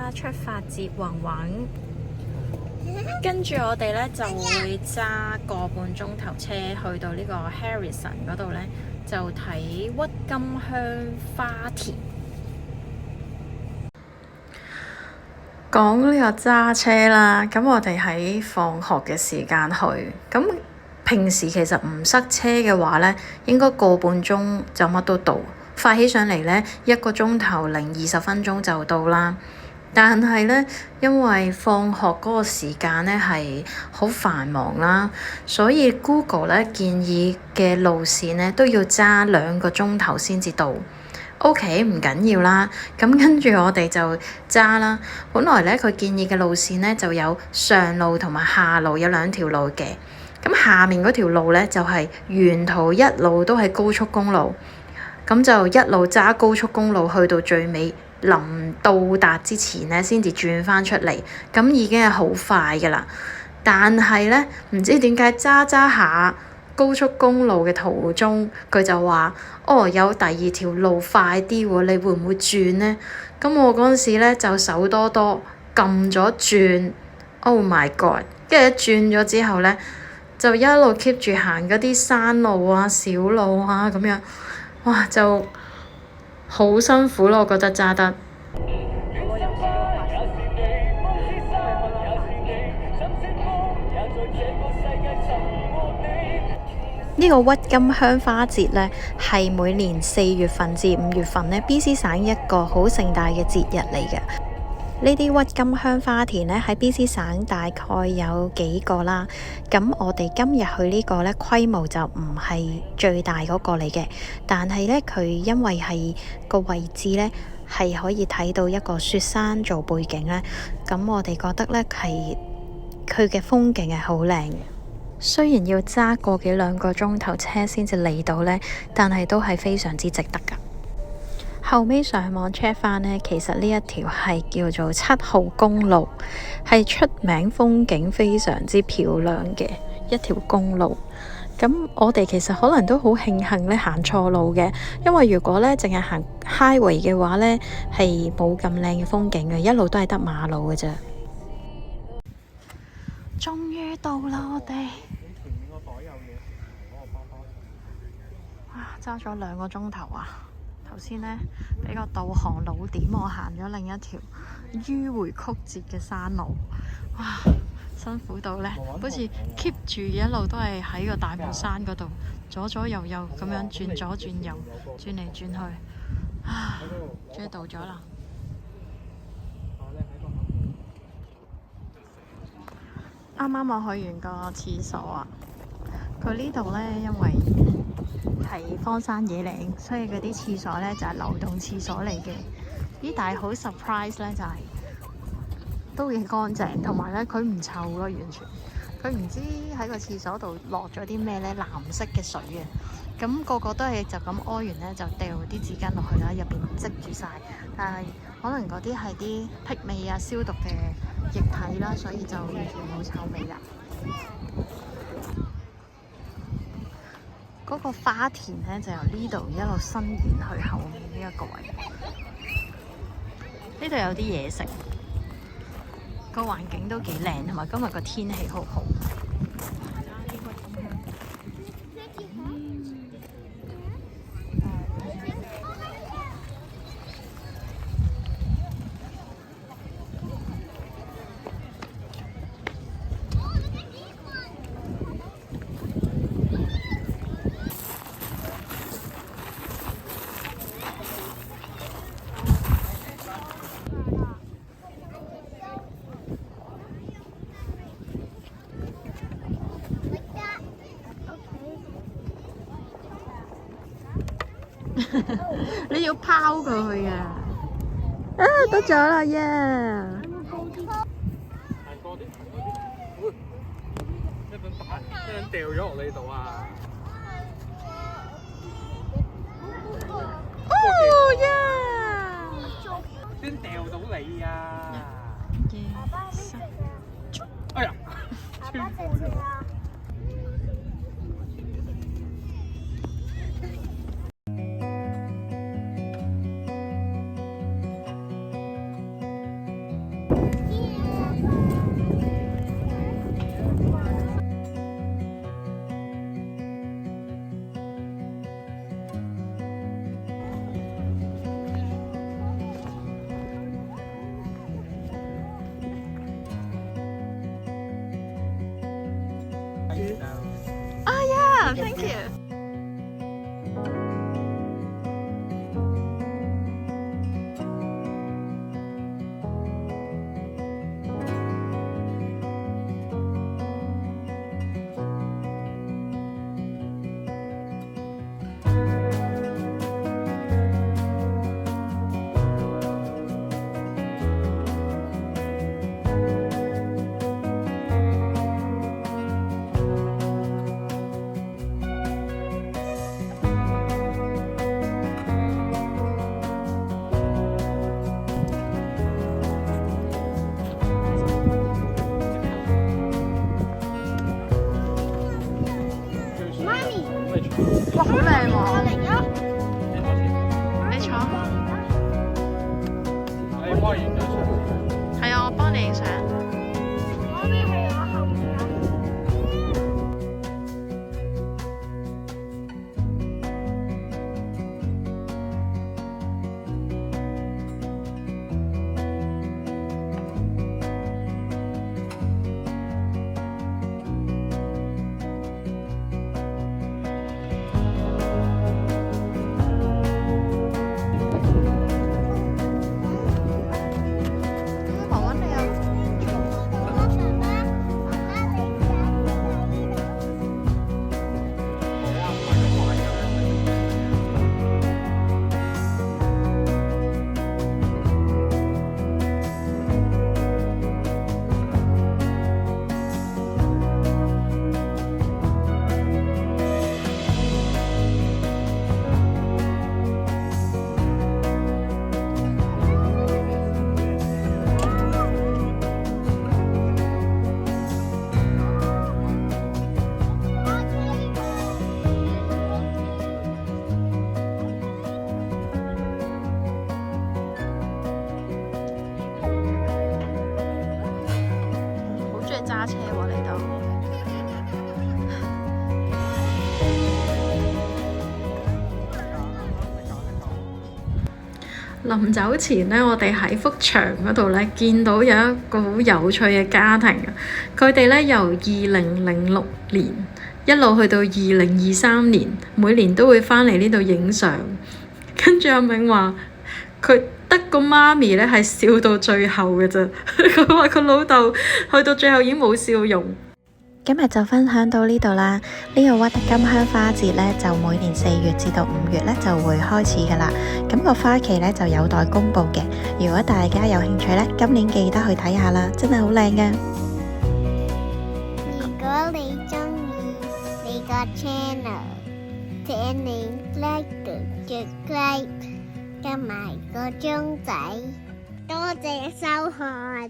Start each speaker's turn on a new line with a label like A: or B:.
A: 家出發接宏宏，跟住我哋呢就會揸個半鐘頭車去到呢個 Harrison 嗰度呢，就睇鬱金香花田。講呢個揸車啦，咁我哋喺放學嘅時間去，咁平時其實唔塞車嘅話呢，應該個半鐘就乜都到，快起上嚟呢，1個鐘頭零20分鐘就到啦。但係呢，因為放學嗰個時間呢係好繁忙啦，所以 Google 呢建議嘅路線呢都要揸2個鐘頭先至到。OK， 唔緊要啦，咁跟住我哋就揸啦。本來呢，佢建議嘅路線呢就有上路同埋下路，有2條路嘅。咁下面嗰條路呢，就係沿途一路都係高速公路，咁就一路揸高速公路去到最尾，臨到達之前呢先至轉返出嚟，咁已經係好快㗎啦。但係呢，唔知點解揸下高速公路嘅途中，佢就話：哦，有第2條路快啲喎，你會唔會轉呢？咁我嗰陣時呢就手多撳咗轉 ，Oh my god！ 跟住一轉咗之後呢，就一路 keep 住行嗰啲山路啊、小路啊咁樣，哇，就好辛苦咯，我覺得揸得。呢個鬱金香花節呢，係每年4月份至5月份呢 BC 省一個好盛大嘅節日嚟嘅。呢啲鬱金香花田呢，喺 BC 省大概有幾個啦。咁我哋今日去呢個呢，規模就唔係最大嗰個嚟嘅，但係呢，佢因為係個位置呢，係可以睇到一個雪山做背景呢。咁我哋覺得呢，係佢嘅風景係好靚嘅。雖然要揸個幾2個鐘頭車先至嚟到呢，但係都係非常之值得㗎。後尾上網 check 返呢，其實呢一條係叫做7號公路，係出名風景非常之漂亮嘅一條公路。咁我哋其實可能都好慶幸呢行錯路嘅，因為如果呢淨係行 highway 嘅話呢，係冇咁靚嘅風景嘅，一路都係得馬路嘅啫。終於到啦，我哋。揸咗2個鐘頭啊！頭先呢，俾個導航老點我行咗另一條迂迴曲折嘅山路，哇！辛苦到呢，好似 keep 住一路都係喺個大帽山嗰度左左右右咁樣轉左轉右，轉嚟轉去，啊！終於到咗啦！啱啱我去完個廁所啊，佢呢度呢，因為係荒山野嶺，所以嗰啲廁所呢就係流動廁所嚟嘅。咦，但係好 surprise 呢，就係都幾乾淨，同埋呢，佢唔臭咯，完全。佢唔知喺個廁所度落咗啲咩呢，藍色嘅水啊。咁個個都係就咁屙完呢，就掉啲紙巾落去啦，入邊積住晒。但係可能嗰啲係啲辟味啊、消毒嘅液體啦，所以就完全冇臭味啦。嗰個花田呢，就由呢度一路伸延去後面呢一個位。呢度有啲嘢食，個環境都幾靚，同埋今日個天氣好好。你要拋佢去啊！得咗啦耶！
B: 行過啲，一陣掉咗落你度啊！
A: 哦耶！
B: 先掉到你啊！哎呀！穿過咗。
A: Oh yeah, thank you.哇，好靚喎！你坐。
B: 你幫我影張相。
A: 係啊，我幫你影相。揸車喎呢度。臨走前呢，我哋喺幅牆嗰度呢，見到有一個好有趣嘅家庭啊！佢哋呢，由2006年一路去到2023年，每年都會返嚟呢度影相。跟住阿明話佢得個媽咪呢係笑到最後嘅啫，佢話佢老豆去到最後已經冇笑容。
C: 今日就分享到呢度啦。呢個屈德金香花節呢，就每年4月至到5月呢就會開始噶啦。咁個花期呢，就有待公佈嘅。如果大家有興趣呢，今年記得去睇下啦，真係好靚嘅。
D: 如果你鍾意你個 channel，請你 like 同 subscribe，加埋個鐘仔。多謝收看。